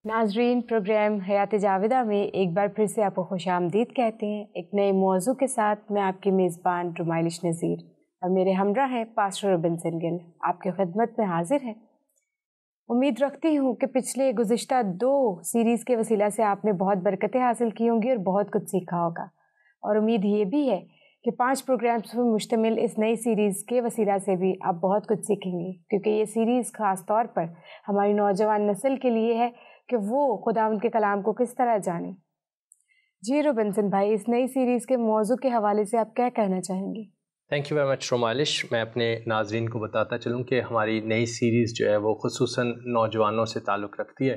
ناظرین، پروگرام حیات جاویدہ میں ایک بار پھر سے آپ کو خوش آمدید کہتے ہیں۔ ایک نئے موضوع کے ساتھ میں آپ کی میزبان رومائلش نذیر اور میرے ہمراہ ہیں پاسٹر روبنسن گل آپ کی خدمت میں حاضر ہیں۔ امید رکھتی ہوں کہ پچھلے گزشتہ 2 سیریز کے وسیلہ سے آپ نے بہت برکتیں حاصل کی ہوں گی اور بہت کچھ سیکھا ہوگا، اور امید یہ بھی ہے کہ 5 پروگرامز پر مشتمل اس نئی سیریز کے وسیلہ سے بھی آپ بہت کچھ سیکھیں گے، کیونکہ یہ سیریز خاص طور پر ہماری نوجوان نسل کے لیے ہے کہ وہ خداوند کے کلام کو کس طرح جانیں۔ جی روبنسن بھائی، اس نئی سیریز کے موضوع کے حوالے سے آپ کیا کہنا چاہیں گے؟ تھینک یو ویری مچ رومالش۔ میں اپنے ناظرین کو بتاتا چلوں کہ ہماری نئی سیریز جو ہے وہ خصوصاً نوجوانوں سے تعلق رکھتی ہے،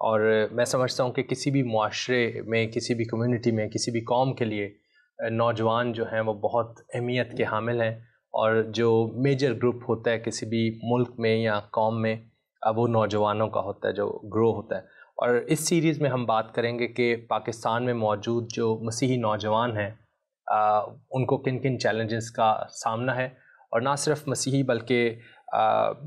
اور میں سمجھتا ہوں کہ کسی بھی معاشرے میں، کسی بھی کمیونٹی میں، کسی بھی قوم کے لیے نوجوان جو ہیں وہ بہت اہمیت کے حامل ہیں، اور جو میجر گروپ ہوتا ہے کسی بھی ملک میں یا قوم میں وہ نوجوانوں کا ہوتا ہے جو گرو ہوتا ہے۔ اور اس سیریز میں ہم بات کریں گے کہ پاکستان میں موجود جو مسیحی نوجوان ہیں ان کو کن کن چیلنجز کا سامنا ہے، اور نہ صرف مسیحی بلکہ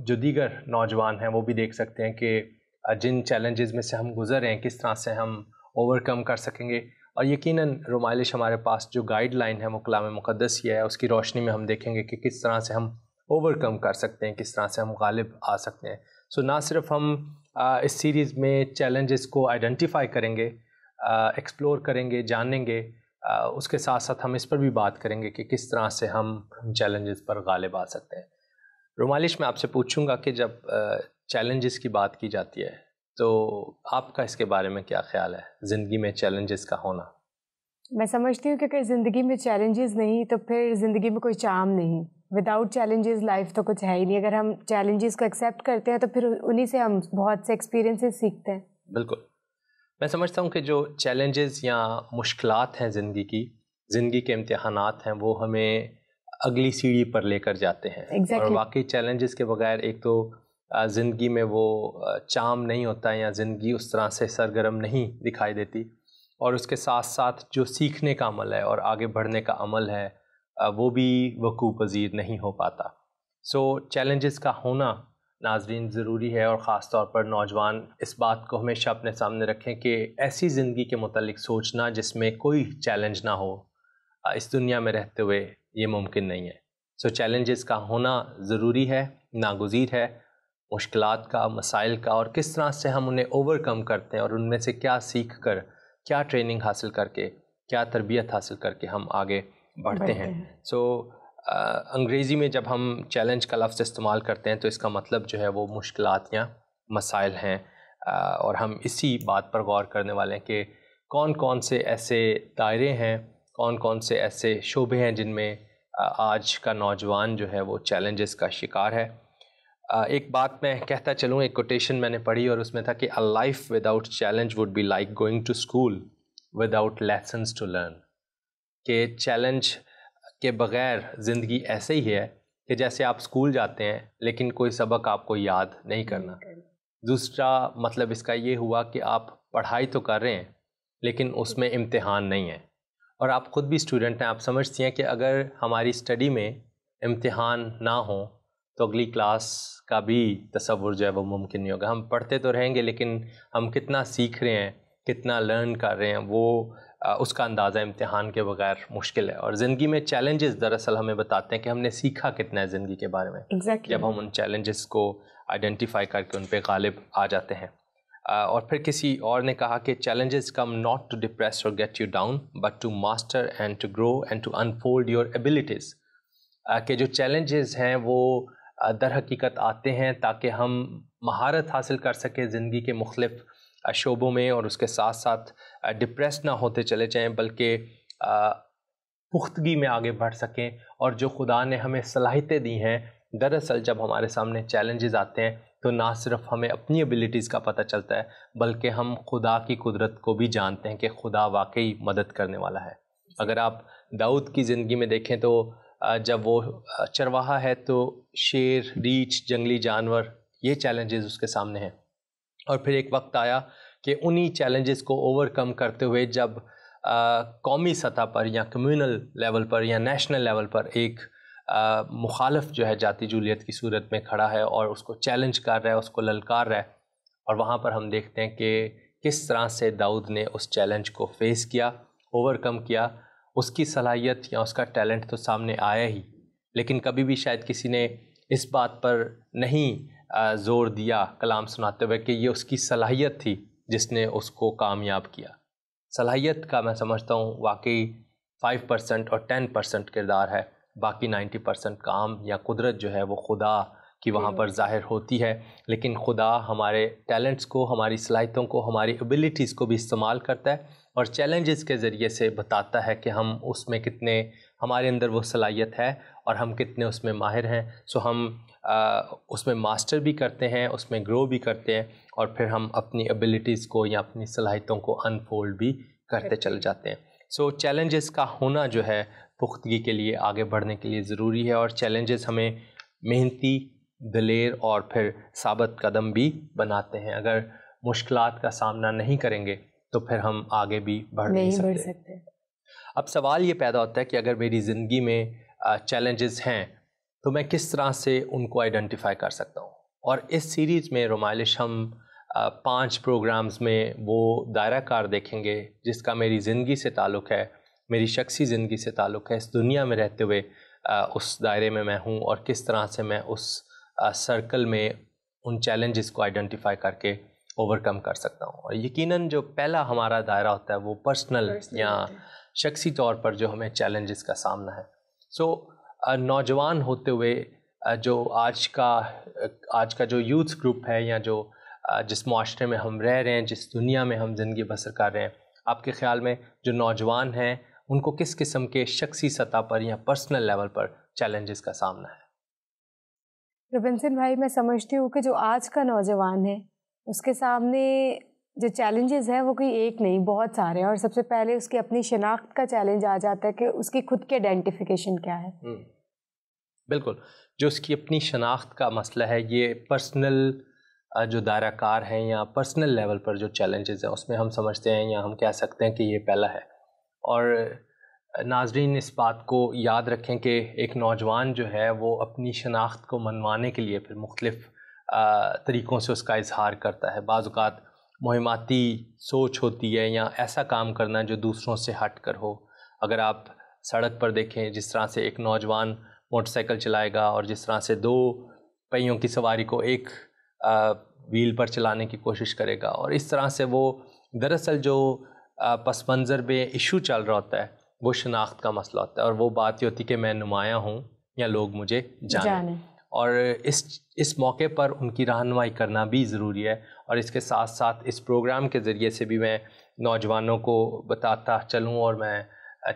جو دیگر نوجوان ہیں وہ بھی دیکھ سکتے ہیں کہ جن چیلنجز میں سے ہم گزر رہے ہیں کس طرح سے ہم اوور کم کر سکیں گے۔ اور یقیناً رومائلش ہمارے پاس جو گائیڈ لائن ہے وہ کلام مقدس ہی ہے، اس کی روشنی میں ہم دیکھیں گے کہ کس طرح سے ہم اوور کم کر سکتے ہیں، کس طرح سے ہم غالب آ سکتے ہیں۔ سو نہ صرف ہم اس سیریز میں چیلنجز کو آئیڈینٹیفائی کریں گے، ایکسپلور کریں گے، جانیں گے، اس کے ساتھ ساتھ ہم اس پر بھی بات کریں گے کہ کس طرح سے ہم چیلنجز پر غالب آ سکتے ہیں۔ رومالش، میں آپ سے پوچھوں گا کہ جب چیلنجز کی بات کی جاتی ہے تو آپ کا اس کے بارے میں کیا خیال ہے، زندگی میں چیلنجز کا ہونا؟ میں سمجھتی ہوں کہ اگر زندگی میں چیلنجز نہیں تو پھر زندگی میں کوئی چام نہیں۔ وداؤٹ چیلنجز لائف تو کچھ ہے ہی نہیں۔ اگر ہم چیلنجز کو ایکسیپٹ کرتے ہیں تو پھر انہی سے ہم بہت سے ایکسپیرینسز سیکھتے ہیں۔ بالکل، میں سمجھتا ہوں کہ جو چیلنجز یا مشکلات ہیں زندگی کے امتحانات ہیں، وہ ہمیں اگلی سیڑھی پر لے کر جاتے ہیں۔ اور واقعی چیلنجز کے بغیر ایک تو زندگی میں وہ چام نہیں ہوتا ہے، یا زندگی اس طرح سے سرگرم نہیں دکھائی دیتی، اور اس کے ساتھ ساتھ جو سیکھنے کا عمل ہے اور آگے بڑھنے کا عمل ہے وہ بھی وقوع پذیر نہیں ہو پاتا۔ سو چیلنجز کا ہونا ناظرین ضروری ہے، اور خاص طور پر نوجوان اس بات کو ہمیشہ اپنے سامنے رکھیں کہ ایسی زندگی کے متعلق سوچنا جس میں کوئی چیلنج نہ ہو اس دنیا میں رہتے ہوئے یہ ممکن نہیں ہے۔ سو چیلنجز کا ہونا ضروری ہے، ناگزیر ہے۔ مشکلات کا، مسائل کا، اور کس طرح سے ہم انہیں اوور کم کرتے ہیں، اور ان میں سے کیا سیکھ کر، کیا ٹریننگ حاصل کر کے، کیا تربیت حاصل کر کے ہم آگے بڑھتے ہیں۔ سو انگریزی میں جب ہم چیلنج کا لفظ استعمال کرتے ہیں تو اس کا مطلب جو ہے وہ مشکلات یا مسائل ہیں، اور ہم اسی بات پر غور کرنے والے ہیں کہ کون کون سے ایسے دائرے ہیں، کون کون سے ایسے شعبے ہیں جن میں آج کا نوجوان جو ہے وہ چیلنجز کا شکار ہے۔ ایک بات میں کہتا چلوں، ایک کوٹیشن میں نے پڑھی اور اس میں تھا کہ a life without challenge would be like going to school without lessons to learn، کہ چیلنج کے بغیر زندگی ایسے ہی ہے کہ جیسے آپ اسکول جاتے ہیں لیکن کوئی سبق آپ کو یاد نہیں کرنا۔ دوسرا مطلب اس کا یہ ہوا کہ آپ پڑھائی تو کر رہے ہیں لیکن اس میں امتحان نہیں ہے، اور آپ خود بھی اسٹوڈنٹ ہیں، آپ سمجھتی ہیں کہ اگر ہماری اسٹڈی میں امتحان نہ ہوں تو اگلی کلاس کا بھی تصور جو ہے وہ ممکن نہیں ہوگا۔ ہم پڑھتے تو رہیں گے لیکن ہم کتنا سیکھ رہے ہیں، کتنا لرن کر رہے ہیں، وہ اس کا اندازہ امتحان کے بغیر مشکل ہے۔ اور زندگی میں چیلنجز دراصل ہمیں بتاتے ہیں کہ ہم نے سیکھا کتنا ہے زندگی کے بارے میں، جب ہم ان چیلنجز کو آئیڈینٹیفائی کر کے ان پہ غالب آ جاتے ہیں۔ اور پھر کسی اور نے کہا کہ challenges come not to depress اور get you down but to master and to grow and to unfold your abilities, کہ جو چیلنجز ہیں وہ در حقیقت آتے ہیں تاکہ ہم مہارت حاصل کر سکیں زندگی کے مختلف شعبوں میں، اور اس کے ساتھ ساتھ ڈپریس نہ ہوتے چلے جائیں بلکہ پختگی میں آگے بڑھ سکیں۔ اور جو خدا نے ہمیں صلاحیتیں دی ہیں، دراصل جب ہمارے سامنے چیلنجز آتے ہیں تو نہ صرف ہمیں اپنی ایبلٹیز کا پتہ چلتا ہے بلکہ ہم خدا کی قدرت کو بھی جانتے ہیں کہ خدا واقعی مدد کرنے والا ہے۔ اگر آپ داؤد کی زندگی میں دیکھیں تو جب وہ چرواہا ہے تو شیر، ریچھ، جنگلی جانور، یہ چیلنجز اس کے سامنے ہیں، اور پھر ایک وقت آیا کہ انہی چیلنجز کو اوور کم کرتے ہوئے جب قومی سطح پر یا کمیونل لیول پر یا نیشنل لیول پر ایک مخالف جو ہے جاتی جولیت کی صورت میں کھڑا ہے اور اس کو چیلنج کر رہا ہے، اس کو للکار رہا ہے، اور وہاں پر ہم دیکھتے ہیں کہ کس طرح سے داؤد نے اس چیلنج کو فیس کیا، اوور کم کیا. اس کی صلاحیت یا اس کا ٹیلنٹ تو سامنے آیا ہی، لیکن کبھی بھی شاید کسی نے اس بات پر نہیں زور دیا کلام سناتے ہوئے کہ یہ اس کی صلاحیت تھی جس نے اس کو کامیاب کیا. صلاحیت کا میں سمجھتا ہوں واقعی 5% اور 10% کردار ہے، باقی 90% کام یا قدرت جو ہے وہ خدا کی وہاں پر ظاہر ہوتی ہے. لیکن خدا ہمارے ٹیلنٹس کو، ہماری صلاحیتوں کو، ہماری ایبیلٹیز کو بھی استعمال کرتا ہے اور چیلنجز کے ذریعے سے بتاتا ہے کہ ہم اس میں کتنے، ہمارے اندر وہ صلاحیت ہے اور ہم کتنے اس میں ماہر ہیں. سو ہم اس میں ماسٹر بھی کرتے ہیں، اس میں گرو بھی کرتے ہیں، اور پھر ہم اپنی ایبیلٹیز کو یا اپنی صلاحیتوں کو انفولڈ بھی کرتے چلے جاتے ہیں. سو چیلنجز کا ہونا جو ہے پختگی کے لیے، آگے بڑھنے کے لیے ضروری ہے، اور چیلنجز ہمیں محنتی، دلیر اور پھر ثابت قدم بھی بناتے ہیں. اگر مشکلات کا سامنا نہیں کریں گے تو پھر ہم آگے بھی بڑھ نہیں سکتے. اب سوال یہ پیدا ہوتا ہے کہ اگر میری زندگی میں چیلنجز ہیں تو میں کس طرح سے ان کو آئیڈینٹیفائی کر سکتا ہوں. اور اس سیریز میں رومائلش ہم 5 پروگرامز میں وہ دائرہ کار دیکھیں گے جس کا میری زندگی سے تعلق ہے، میری شخصی زندگی سے تعلق ہے، اس دنیا میں رہتے ہوئے اس دائرے میں ہوں، اور کس طرح سے میں اس سرکل میں ان چیلنجز کو آئیڈینٹیفائی کر کے اوور کم کر سکتا ہوں. اور یقیناً جو پہلا ہمارا دائرہ ہوتا ہے وہ پرسنل یا شخصی طور پر جو ہمیں چیلنجز کا سامنا ہے. سو نوجوان ہوتے ہوئے جو آج کا جو یوتھ گروپ ہے، یا جو جس معاشرے میں ہم رہ رہے ہیں، جس دنیا میں ہم زندگی بسر کر رہے ہیں، آپ کے خیال میں جو نوجوان ہیں ان کو کس قسم کے شخصی سطح پر یا پرسنل لیول پر چیلنجز کا سامنا ہے؟ روبنسن بھائی، میں سمجھتی ہوں کہ جو آج کا نوجوان ہے اس کے سامنے جو چیلنجز ہیں وہ کوئی ایک نہیں، بہت سارے ہیں. اور سب سے پہلے اس کی اپنی شناخت کا چیلنج آ جاتا ہے کہ اس کی خود کی آئیڈینٹیفیکیشن کیا ہے. بالکل، جو اس کی اپنی شناخت کا مسئلہ ہے، یہ پرسنل جو دائرہ کار ہیں یا پرسنل لیول پر جو چیلنجز ہیں اس میں ہم سمجھتے ہیں یا ہم کہہ سکتے ہیں کہ یہ پہلا ہے. اور ناظرین اس بات کو یاد رکھیں کہ ایک نوجوان جو ہے وہ اپنی شناخت کو منوانے کے لیے پھر مختلف طریقوں سے اس کا اظہار کرتا ہے. بعض اوقات مہماتی سوچ ہوتی ہے یا ایسا کام کرنا جو دوسروں سے ہٹ کر ہو. اگر آپ سڑک پر دیکھیں جس طرح سے ایک نوجوان موٹر سائیکل چلائے گا اور جس طرح سے 2 پہیوں کی سواری کو ایک ویل پر چلانے کی کوشش کرے گا، اور اس طرح سے وہ دراصل جو پس منظر میں ایشو چل رہا ہوتا ہے وہ شناخت کا مسئلہ ہوتا ہے، اور وہ بات یہ ہوتی ہے کہ میں نمایاں ہوں یا لوگ مجھے جانیں. اور اس موقع پر ان کی رہنمائی کرنا بھی ضروری ہے. اور اس کے ساتھ ساتھ اس پروگرام کے ذریعے سے بھی میں نوجوانوں کو بتاتا چلوں، اور میں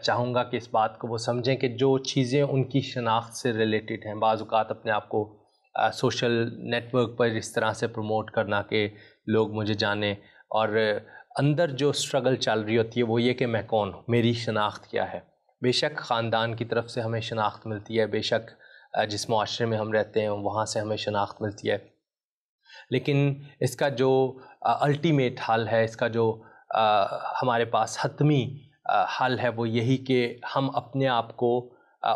چاہوں گا کہ اس بات کو وہ سمجھیں کہ جو چیزیں ان کی شناخت سے ریلیٹڈ ہیں، بعض اوقات اپنے آپ کو سوشل نیٹ ورک پر اس طرح سے پروموٹ کرنا کہ لوگ مجھے جانیں، اور اندر جو اسٹرگل چل رہی ہوتی ہے وہ یہ کہ میں کون ہوں، میری شناخت کیا ہے. بے شک خاندان کی طرف سے ہمیں شناخت ملتی ہے، بے شک جس معاشرے میں ہم رہتے ہیں وہاں سے ہمیں شناخت ملتی ہے، لیکن اس کا جو الٹیمیٹ حل ہے، اس کا جو ہمارے پاس حتمی حل ہے وہ یہی کہ ہم اپنے آپ کو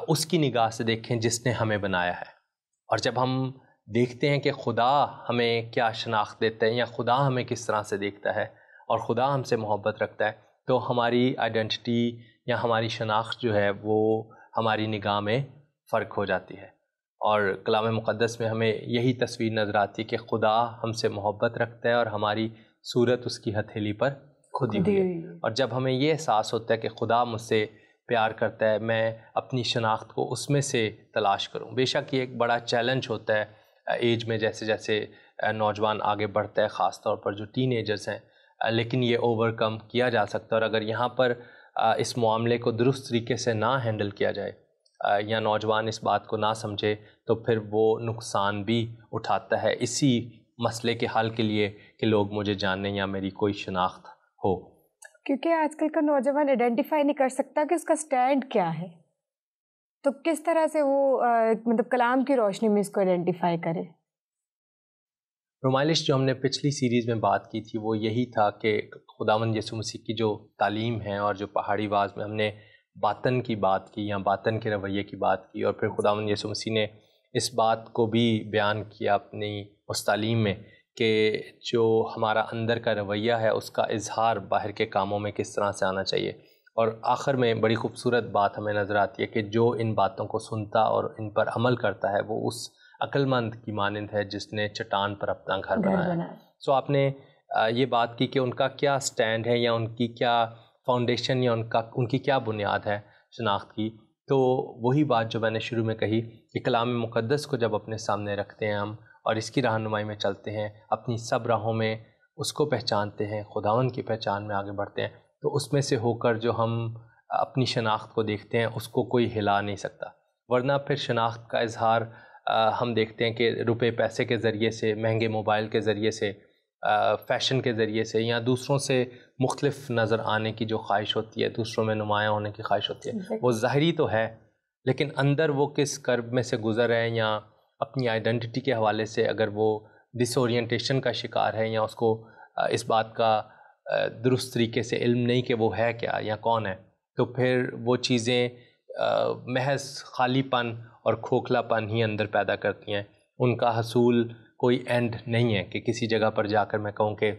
اس کی نگاہ سے دیکھیں جس نے ہمیں بنایا ہے. اور جب ہم دیکھتے ہیں کہ خدا ہمیں کیا شناخت دیتا ہے یا خدا ہمیں کس طرح سے دیکھتا ہے اور خدا ہم سے محبت رکھتا ہے، تو ہماری آئیڈینٹی یا ہماری شناخت جو ہے وہ ہماری نگاہ میں فرق ہو جاتی ہے. اور کلام مقدس میں ہمیں یہی تصویر نظر آتی ہے کہ خدا ہم سے محبت رکھتا ہے اور ہماری صورت اس کی ہتھیلی پر کھدی ہوئی ہے. اور جب ہمیں یہ احساس ہوتا ہے کہ خدا مجھ سے پیار کرتا ہے، میں اپنی شناخت کو اس میں سے تلاش کروں. بے شک یہ ایک بڑا چیلنج ہوتا ہے ایج میں، جیسے جیسے نوجوان آگے بڑھتا ہے، خاص طور پر جو ٹین ایجرز ہیں، لیکن یہ اوور کم کیا جا سکتا ہے. اور اگر یہاں پر اس معاملے کو درست طریقے سے نہ ہینڈل کیا جائے یا نوجوان اس بات کو نہ سمجھے تو پھر وہ نقصان بھی اٹھاتا ہے اسی مسئلے کے حل کے لیے کہ لوگ مجھے جانیں یا میری کوئی شناخت ہو. کیونکہ آج کل کا نوجوان آئیڈینٹیفائی نہیں کر سکتا کہ اس کا سٹینڈ کیا ہے، تو کس طرح سے وہ مطلب کلام کی روشنی میں اس کو آئیڈینٹیفائی کرے. رومائلش جو ہم نے پچھلی سیریز میں بات کی تھی وہ یہی تھا کہ خداوند یسوع مسیح کی جو تعلیم ہے اور جو پہاڑی واز میں ہم نے باطن کی بات کی یا باطن کے رویے کی بات کی، اور پھر خداوند یسوع مسیح نے اس بات کو بھی بیان کیا اپنی اس تعلیم میں کہ جو ہمارا اندر کا رویہ ہے اس کا اظہار باہر کے کاموں میں کس طرح سے آنا چاہیے. اور آخر میں بڑی خوبصورت بات ہمیں نظر آتی ہے کہ جو ان باتوں کو سنتا اور ان پر عمل کرتا ہے وہ اس عقل مند کی مانند ہے جس نے چٹان پر اپنا گھر بنایا. سو آپ نے یہ بات کی کہ ان کا کیا سٹینڈ ہے یا ان کی کیا فاؤنڈیشن یا ان کی کیا بنیاد ہے شناخت کی. تو وہی بات جو میں نے شروع میں کہی کہ کلام مقدس کو جب اپنے سامنے رکھتے ہیں ہم اور اس کی رہنمائی میں چلتے ہیں، اپنی سب راہوں میں اس کو پہچانتے ہیں، خداوند کی پہچان میں آگے بڑھتے ہیں، تو اس میں سے ہو کر جو ہم اپنی شناخت کو دیکھتے ہیں اس کو کوئی ہلا نہیں سکتا. ورنہ پھر شناخت کا اظہار ہم دیکھتے ہیں کہ روپے پیسے کے ذریعے سے، مہنگے موبائل کے ذریعے سے، فیشن کے ذریعے سے، یا دوسروں سے مختلف نظر آنے کی جو خواہش ہوتی ہے، دوسروں میں نمایاں ہونے کی خواہش ہوتی ہے، وہ ظاہری تو ہے لیکن اندر وہ کس کرب میں سے گزر ہے، یا اپنی آئیڈینٹی کے حوالے سے اگر وہ ڈس اورینٹیشن کا شکار ہے، یا اس کو اس بات کا درست طریقے سے علم نہیں کہ وہ ہے کیا یا کون ہے، تو پھر وہ چیزیں محض خالی پن اور کھوکھلا پن ہی اندر پیدا کرتی ہیں. ان کا حصول کوئی اینڈ نہیں ہے کہ کسی جگہ پر جا کر میں کہوں کہ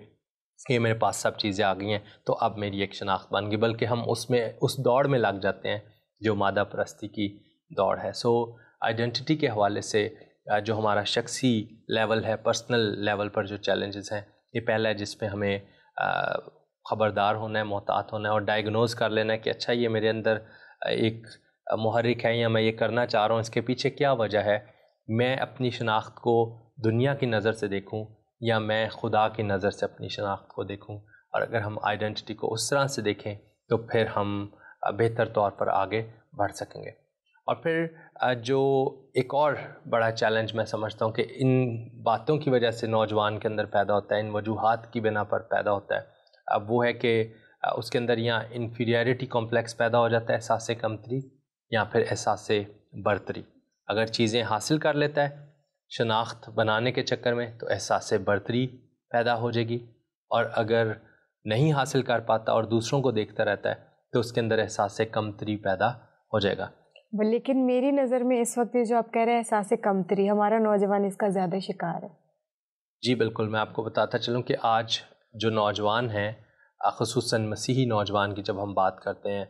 یہ میرے پاس سب چیزیں آ گئی ہیں تو اب میری ایک شناخت بن گئی، بلکہ ہم اس دوڑ میں لگ جاتے ہیں جو مادہ پرستی کی دوڑ ہے. سو آئیڈینٹی کے حوالے سے جو ہمارا شخصی لیول ہے، پرسنل لیول پر جو چیلنجز ہیں، یہ پہلا ہے جس میں ہمیں خبردار ہونا ہے، محتاط ہونا ہے اور ڈائیگنوز کر لینا ہے کہ اچھا یہ میرے اندر ایک محرک ہے یا میں یہ کرنا چاہ رہا ہوں، اس کے پیچھے کیا وجہ ہے. میں اپنی شناخت کو دنیا کی نظر سے دیکھوں یا میں خدا کی نظر سے اپنی شناخت کو دیکھوں. اور اگر ہم آئیڈینٹی کو اس طرح سے دیکھیں تو پھر ہم بہتر طور پر آگے بڑھ سکیں گے. اور پھر جو ایک اور بڑا چیلنج میں سمجھتا ہوں کہ ان باتوں کی وجہ سے نوجوان کے اندر پیدا ہوتا ہے، ان وجوہات کی بنا پر پیدا ہوتا ہے، اب وہ ہے کہ اس کے اندر یا انفیریئرٹی کمپلیکس پیدا ہو جاتا ہے، احساس کمتری، یا پھر احساس برتری. اگر چیزیں حاصل کر لیتا ہے شناخت بنانے کے چکر میں تو احساس برتری پیدا ہو جائے گی، اور اگر نہیں حاصل کر پاتا اور دوسروں کو دیکھتا رہتا ہے تو اس کے اندر احساس کمتری پیدا ہو جائے گا. لیکن میری نظر میں اس وقت جو آپ کہہ رہے ہیں احساس کمتری، ہمارا نوجوان اس کا زیادہ شکار ہے. جی بالکل، میں آپ کو بتاتا چلوں کہ آج جو نوجوان ہیں، خصوصاً مسیحی نوجوان کی جب ہم بات کرتے ہیں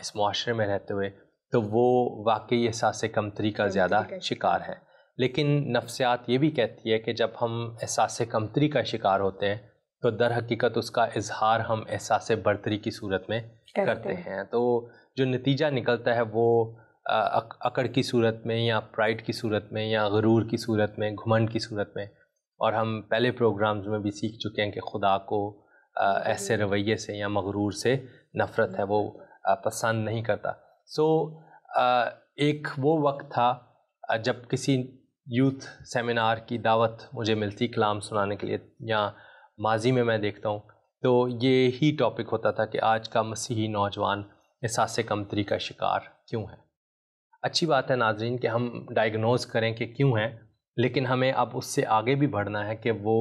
اس معاشرے میں رہتے ہوئے، تو وہ واقعی احساس کمتری کا زیادہ شکار ہے. لیکن نفسیات یہ بھی کہتی ہے کہ جب ہم احساس کمتری کا شکار ہوتے ہیں تو در حقیقت اس کا اظہار ہم احساس برتری کی صورت میں کرتے ہیں. تو جو نتیجہ نکلتا ہے وہ اکڑ کی صورت میں یا پرائڈ کی صورت میں یا غرور کی صورت میں، گھمنڈ کی صورت میں. اور ہم پہلے پروگرامز میں بھی سیکھ چکے ہیں کہ خدا کو ایسے رویے سے یا مغرور سے نفرت ہے، وہ پسند نہیں کرتا. سو ایک وہ وقت تھا جب کسی یوتھ سیمینار کی دعوت مجھے ملتی کلام سنانے کے لیے، یا ماضی میں میں دیکھتا ہوں تو یہ ہی ٹاپک ہوتا تھا کہ آج کا مسیحی نوجوان احساس کمتری کا شکار کیوں ہے. اچھی بات ہے ناظرین کہ ہم ڈائیگنوز کریں کہ کیوں ہے، لیکن ہمیں اب اس سے آگے بھی بڑھنا ہے کہ وہ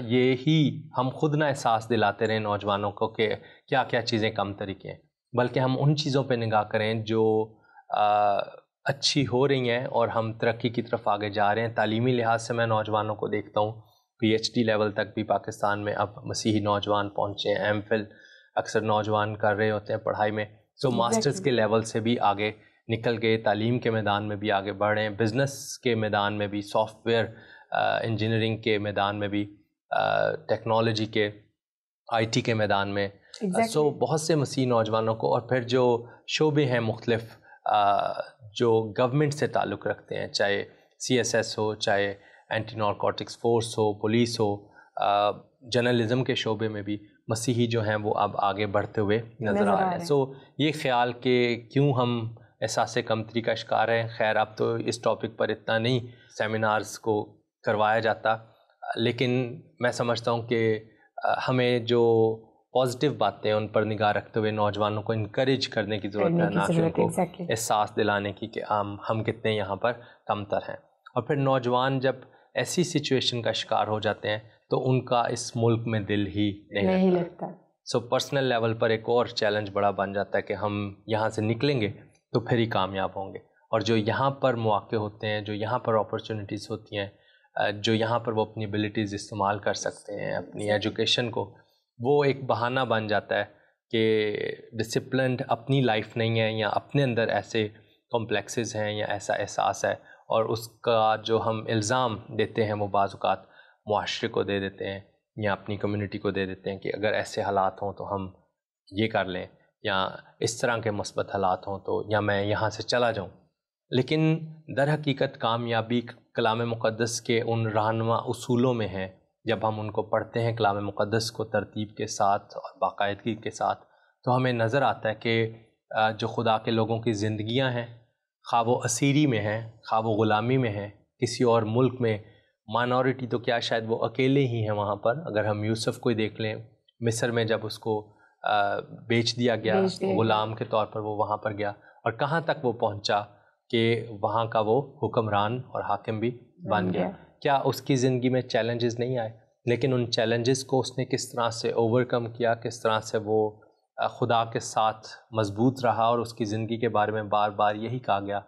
یہ ہی ہم خود نہ احساس دلاتے رہیں نوجوانوں کو کہ کیا کیا چیزیں کم طریقے ہیں، بلکہ ہم ان چیزوں پہ نگاہ کریں جو اچھی ہو رہی ہیں اور ہم ترقی کی طرف آگے جا رہے ہیں. تعلیمی لحاظ سے میں نوجوانوں کو دیکھتا ہوں، پی ایچ ڈی لیول تک بھی پاکستان میں اب مسیحی نوجوان پہنچے ہیں، ایم فل اکثر نوجوان کر رہے ہوتے ہیں پڑھائی میں. سو ماسٹرز کے لیول سے بھی آگے نکل گئے، تعلیم کے میدان میں بھی آگے بڑھ رہے ہیں، بزنس کے میدان میں بھی، سافٹ ویئر انجینئرنگ کے میدان میں بھی، ٹیکنالوجی کے، آئی ٹی کے میدان میں. سو بہت سے مسیحی نوجوانوں کو، اور پھر جو شعبے ہیں مختلف جو گورنمنٹ سے تعلق رکھتے ہیں، چاہے سی ایس ایس ہو، چاہے اینٹی نارکوٹکس فورس ہو، پولیس ہو، جرنلزم کے شعبے میں بھی مسیحی جو ہیں وہ اب آگے بڑھتے ہوئے نظر آ رہے ہیں. سو یہ خیال کہ کیوں ہم احساس کمتری کا شکار ہیں، خیر اب تو اس ٹاپک پر اتنا نہیں سیمینارز کو کروایا جاتا، لیکن میں سمجھتا ہوں کہ ہمیں جو پازیٹیو باتیں ان پر نگاہ رکھتے ہوئے نوجوانوں کو انکریج کرنے کی ضرورت ہے، نہ کہ ان کو احساس دلانے کی کہ ہم کتنے یہاں پر کم تر ہیں. اور پھر نوجوان جب ایسی سچویشن کا شکار ہو جاتے ہیں تو ان کا اس ملک میں دل ہی نہیں لگتا. سو پرسنل لیول پر ایک اور چیلنج بڑا بن جاتا ہے کہ ہم یہاں سے نکلیں گے تو پھر ہی کامیاب ہوں گے، اور جو یہاں پر مواقع ہوتے ہیں، جو یہاں پر اپرچونٹیز ہوتی ہیں، جو یہاں پر وہ اپنی ایبلٹیز استعمال کر سکتے ہیں اپنی ایجوکیشن کو، وہ ایک بہانہ بن جاتا ہے کہ ڈسپلنڈ اپنی لائف نہیں ہے، یا اپنے اندر ایسے کمپلیکسز ہیں یا ایسا احساس ہے، اور اس کا جو ہم الزام دیتے ہیں وہ بعض اوقات معاشرے کو دے دیتے ہیں یا اپنی کمیونٹی کو دے دیتے ہیں کہ اگر ایسے حالات ہوں تو ہم یہ کر لیں، یا اس طرح کے مثبت حالات ہوں تو یا میں یہاں سے چلا جاؤں. لیکن در حقیقت کامیابی کلام مقدس کے ان رہنما اصولوں میں ہے. جب ہم ان کو پڑھتے ہیں کلام مقدس کو ترتیب کے ساتھ اور باقاعدگی کے ساتھ، تو ہمیں نظر آتا ہے کہ جو خدا کے لوگوں کی زندگیاں ہیں، خواہ وہ اسیری میں ہیں، خواہ وہ غلامی میں ہیں، کسی اور ملک میں، مائنورٹی تو کیا شاید وہ اکیلے ہی ہیں وہاں پر. اگر ہم یوسف کو ہی دیکھ لیں، مصر میں جب اس کو بیچ دیا گیا غلام کے طور پر، وہ وہاں پر گیا اور کہاں تک وہ پہنچا کہ وہاں کا وہ حکمران اور حاکم بھی بن گیا. کیا اس کی زندگی میں چیلنجز نہیں آئے؟ لیکن ان چیلنجز کو اس نے کس طرح سے اوورکم کیا، کس طرح سے وہ خدا کے ساتھ مضبوط رہا، اور اس کی زندگی کے بارے میں بار بار یہی کہا گیا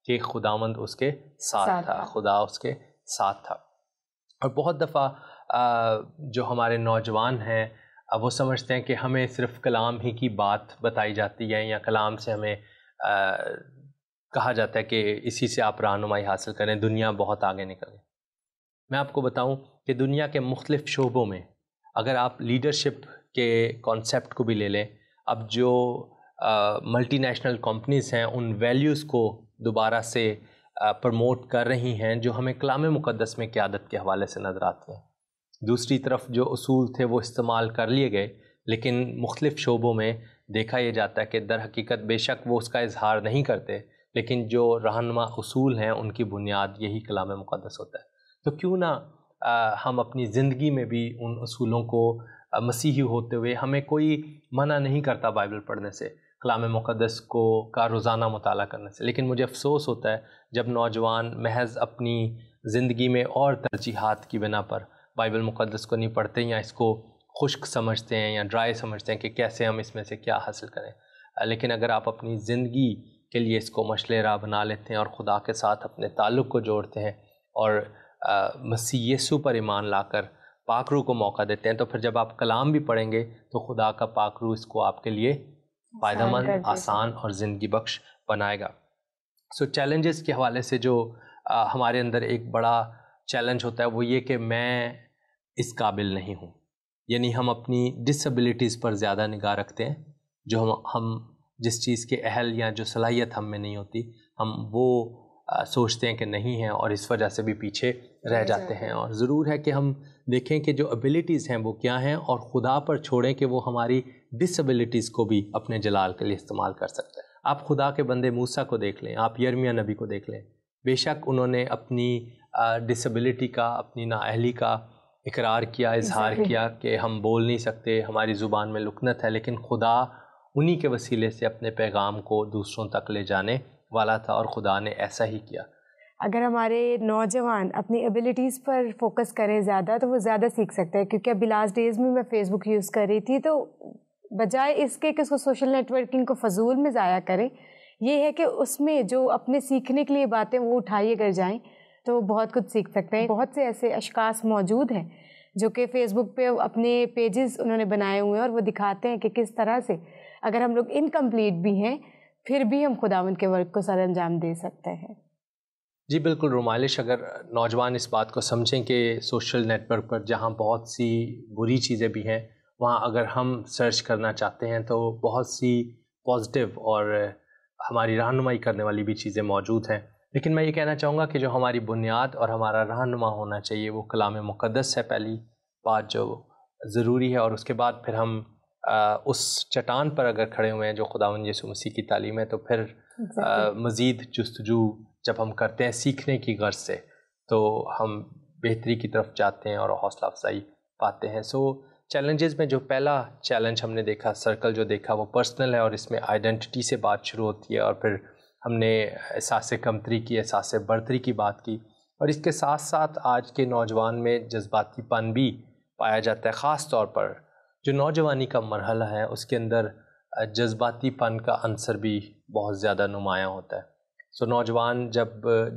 کہ خداوند اس کے ساتھ تھا، خدا اس کے ساتھ تھا. اور بہت دفعہ جو ہمارے نوجوان ہیں وہ سمجھتے ہیں کہ ہمیں صرف کلام ہی کی بات بتائی جاتی ہے، یا کلام سے ہمیں کہا جاتا ہے کہ اسی سے آپ رہنمائی حاصل کریں، دنیا بہت آگے نکل گئی. میں آپ کو بتاؤں کہ دنیا کے مختلف شعبوں میں اگر آپ لیڈرشپ کے کانسیپٹ کو بھی لے لیں، اب جو ملٹی نیشنل کمپنیز ہیں ان ویلیوز کو دوبارہ سے پروموٹ کر رہی ہیں جو ہمیں کلام مقدس میں قیادت کے حوالے سے نظر آتی ہیں. دوسری طرف جو اصول تھے وہ استعمال کر لیے گئے، لیکن مختلف شعبوں میں دیکھا یہ جاتا ہے کہ در حقیقت بے شک وہ اس کا اظہار نہیں کرتے، لیکن جو رہنما اصول ہیں ان کی بنیاد یہی کلام مقدس ہوتا ہے. تو کیوں نہ ہم اپنی زندگی میں بھی ان اصولوں کو مسیحی ہوتے ہوئے، ہمیں کوئی منع نہیں کرتا بائبل پڑھنے سے، کلام مقدس کا روزانہ مطالعہ کرنے سے، لیکن مجھے افسوس ہوتا ہے جب نوجوان محض اپنی زندگی میں اور ترجیحات کی بنا پر بائبل مقدس کو نہیں پڑھتے، یا اس کو خشک سمجھتے ہیں یا ڈرائی سمجھتے ہیں کہ کیسے ہم اس میں سے کیا حاصل کریں. لیکن اگر آپ اپنی زندگی کے لیے اس کو مشعل راہ بنا لیتے ہیں اور خدا کے ساتھ اپنے تعلق کو جوڑتے ہیں اور مسیح یسوع پر ایمان لا کر پاک روح کو موقع دیتے ہیں، تو پھر جب آپ کلام بھی پڑھیں گے تو خدا کا پاک روح اس کو آپ کے لیے فائدہ مند، آسان اور زندگی بخش بنائے گا. سو چیلنجز کے حوالے سے جو ہمارے اندر ایک بڑا چیلنج ہوتا ہے وہ یہ کہ میں اس قابل نہیں ہوں. یعنی ہم اپنی ڈس ایبلٹیز پر زیادہ نگاہ رکھتے ہیں، جو ہم جس چیز کے اہل یا جو صلاحیت ہم میں نہیں ہوتی، ہم وہ سوچتے ہیں کہ نہیں ہیں اور اس وجہ سے بھی پیچھے رہ جاتے ہیں. اور ضرور ہے کہ ہم دیکھیں کہ جو ایبلٹیز ہیں وہ کیا ہیں، اور خدا پر چھوڑیں کہ وہ ہماری ڈس ایبلٹیز کو بھی اپنے جلال کے لیے استعمال کر سکتے ہیں. آپ خدا کے بندے موسیٰ کو دیکھ لیں، آپ یرمیہ نبی کو دیکھ لیں، بے شک انہوں نے اپنی ڈس ایبلٹی کا، اپنی نااہلی کا اقرار کیا، اظہار کیا کہ ہم بول نہیں سکتے، ہماری زبان میں لکنت ہے، لیکن خدا انہی کے وسیلے سے اپنے پیغام کو دوسروں تک لے جانے والا تھا، اور خدا نے ایسا ہی کیا. اگر ہمارے نوجوان اپنی ایبلٹیز پر فوکس کریں زیادہ تو وہ زیادہ سیکھ سکتے ہیں. کیونکہ ابھی لاسٹ ڈیز میں فیس بک یوز کر رہی تھی، تو بجائے اس کے کہ اس کو سوشل نیٹ ورکنگ کو فضول میں ضائع کریں، یہ ہے کہ اس میں جو اپنے سیکھنے کے لیے باتیں وہ اٹھائیے کر جائیں تو وہ بہت کچھ سیکھ سکتے ہیں. بہت سے ایسے اشخاص موجود ہیں جو کہ فیس بک پہ اپنے پیجز انہوں نے بنائے ہوئے ہیں، اور وہ دکھاتے ہیں کہ کس طرح سے اگر ہم لوگ انکمپلیٹ بھی ہیں پھر بھی ہم خداوند کے ورک کو سر انجام دے سکتے ہیں. جی بالکل رومائلش، اگر نوجوان اس بات کو سمجھیں کہ سوشل نیٹ ورک پر جہاں بہت سی بری چیزیں بھی ہیں، وہاں اگر ہم سرچ کرنا چاہتے ہیں تو بہت سی پازیٹیو اور ہماری رہنمائی کرنے والی بھی چیزیں موجود ہیں. لیکن میں یہ کہنا چاہوں گا کہ جو ہماری بنیاد اور ہمارا رہنما ہونا چاہیے وہ کلام مقدس ہے، پہلی بات جو ضروری ہے. اور اس کے بعد پھر ہم اس چٹان پر اگر کھڑے ہوئے ہیں جو خداوند یسوع مسیح کی تعلیم ہے، تو پھر مزید جستجو جب ہم کرتے ہیں سیکھنے کی غرض سے، تو ہم بہتری کی طرف جاتے ہیں اور حوصلہ افزائی پاتے ہیں. سو چیلنجز میں جو پہلا چیلنج ہم نے دیکھا، سرکل جو دیکھا، وہ پرسنل ہے، اور اس میں آئیڈینٹی سے بات شروع ہوتی ہے. اور پھر ہم نے احساس کمتری کی، احساس برتری کی بات کی، اور اس کے ساتھ ساتھ آج کے نوجوان میں جذباتی پن بھی پایا جاتا ہے. خاص طور پر جو نوجوانی کا مرحلہ ہے اس کے اندر جذباتی پن کا عنصر بھی بہت زیادہ نمایاں ہوتا ہے. سو نوجوان جب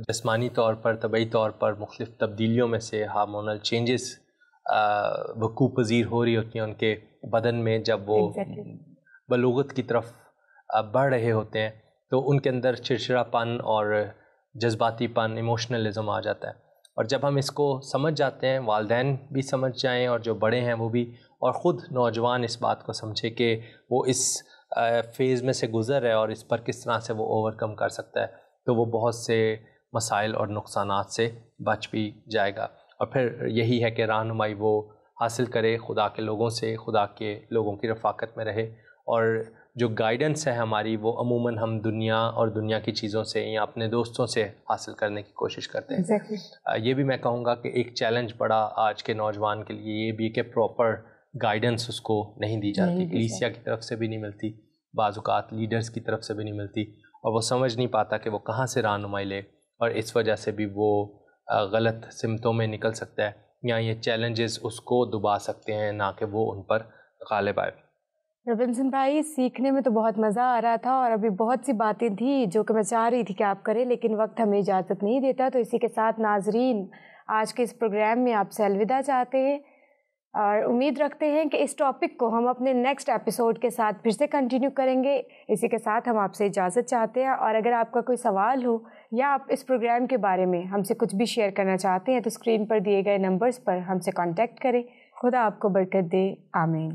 جسمانی طور پر طبعی طور پر مختلف تبدیلیوں میں سے ہارمونل چینجز وقوع پذیر ہو رہی ہوتی ہیں ان کے بدن میں، جب وہ بلوغت کی طرف بڑھ رہے ہوتے ہیں تو ان کے اندر چڑچڑا پن اور جذباتی پن، ایموشنلزم آ جاتا ہے. اور جب ہم اس کو سمجھ جاتے ہیں، والدین بھی سمجھ جائیں اور جو بڑے ہیں وہ بھی، اور خود نوجوان اس بات کو سمجھے کہ وہ اس فیز میں سے گزر ہے اور اس پر کس طرح سے وہ اوور کم کر سکتا ہے، تو وہ بہت سے مسائل اور نقصانات سے بچ بھی جائے گا. اور پھر یہی ہے کہ رہنمائی وہ حاصل کرے خدا کے لوگوں سے، خدا کے لوگوں کی رفاقت میں رہے، اور جو گائیڈنس ہے ہماری وہ عموماً ہم دنیا اور دنیا کی چیزوں سے یا اپنے دوستوں سے حاصل کرنے کی کوشش کرتے ہیں. یہ بھی میں کہوں گا کہ ایک چیلنج بڑا آج کے نوجوان کے لیے یہ بھی کہ پراپر گائیڈنس اس کو نہیں دی جاتی، کلیسیا کی طرف سے بھی نہیں ملتی، بعض اوقات لیڈرز کی طرف سے بھی نہیں ملتی، اور وہ سمجھ نہیں پاتا کہ وہ کہاں سے رہنمائی لے، اور اس وجہ سے بھی وہ غلط سمتوں میں نکل سکتا ہے، یا یہ چیلنجز اس کو دبا سکتے ہیں نہ کہ وہ ان پر غالب آئے. روبنسن بھائی، سیکھنے میں تو بہت مزہ آ رہا تھا، اور ابھی بہت سی باتیں تھیں جو کہ میں چاہ رہی تھی کہ آپ کریں، لیکن وقت ہمیں اجازت نہیں دیتا. تو اسی کے ساتھ ناظرین، آج کے اس پروگرام میں آپ سے الوداع چاہتے ہیں، اور امید رکھتے ہیں کہ اس ٹاپک کو ہم اپنے نیکسٹ ایپیسوڈ کے ساتھ پھر سے کنٹینیو کریں گے. اسی کے ساتھ ہم آپ سے اجازت چاہتے ہیں، اور اگر آپ کا کوئی سوال ہو یا آپ اس پروگرام کے بارے میں ہم سے کچھ بھی شیئر کرنا چاہتے ہیں تو اسکرین پر دیے گئے نمبرز پر ہم سے کانٹیکٹ کریں. خدا آپ کو برکت دے. آمین.